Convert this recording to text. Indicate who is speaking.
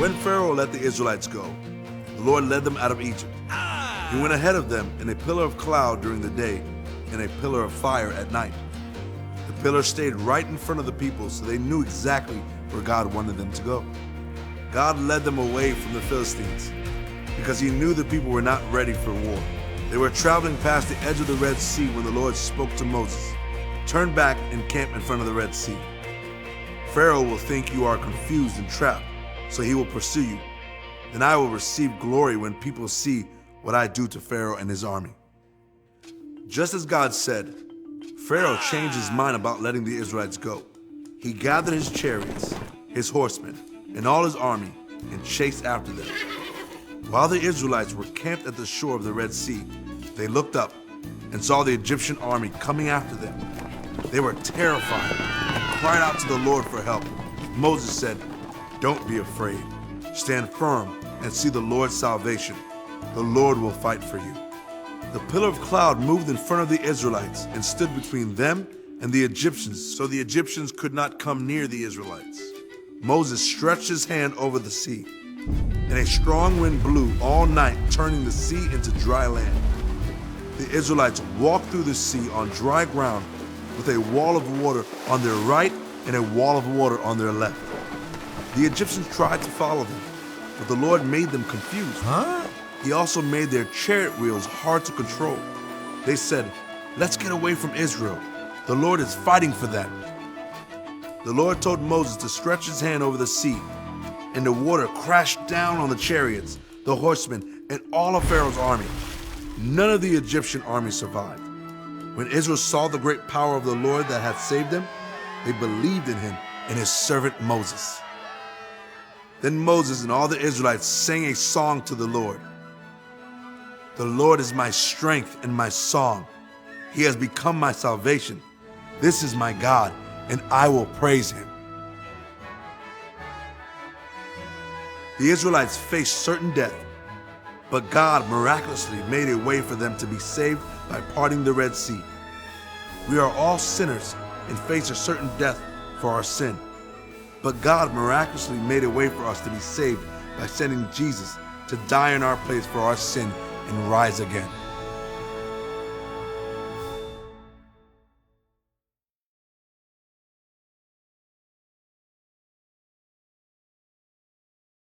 Speaker 1: When Pharaoh let the Israelites go, the Lord led them out of Egypt. He went ahead of them in a pillar of cloud during the day and a pillar of fire at night. The pillar stayed right in front of the people, so they knew exactly where God wanted them to go. God led them away from the Philistines because he knew the people were not ready for war. They were traveling past the edge of the Red Sea when the Lord spoke to Moses. Turn back and camp in front of the Red Sea. Pharaoh will think you are confused and trapped, so he will pursue you. Then I will receive glory when people see what I do to Pharaoh and his army. Just as God said, Pharaoh changed his mind about letting the Israelites go. He gathered his chariots, his horsemen, and all his army and chased after them. While the Israelites were camped at the shore of the Red Sea, they looked up and saw the Egyptian army coming after them. They were terrified and cried out to the Lord for help. Moses said, "Don't be afraid. Stand firm and see the Lord's salvation. The Lord will fight for you." The pillar of cloud moved in front of the Israelites and stood between them and the Egyptians, so the Egyptians could not come near the Israelites. Moses stretched his hand over the sea, and a strong wind blew all night, turning the sea into dry land. The Israelites walked through the sea on dry ground with a wall of water on their right and a wall of water on their left. The Egyptians tried to follow them, but the Lord made them confused. He also made their chariot wheels hard to control. They said, "Let's get away from Israel. The Lord is fighting for them." The Lord told Moses to stretch his hand over the sea, and the water crashed down on the chariots, the horsemen, and all of Pharaoh's army. None of the Egyptian army survived. When Israel saw the great power of the Lord that had saved them, they believed in him and his servant Moses. Then Moses and all the Israelites sang a song to the Lord. "The Lord is my strength and my song. He has become my salvation. This is my God, and I will praise him." The Israelites faced certain death, but God miraculously made a way for them to be saved by parting the Red Sea. We are all sinners and face a certain death for our sin, but God miraculously made a way for us to be saved by sending Jesus to die in our place for our sin and rise again.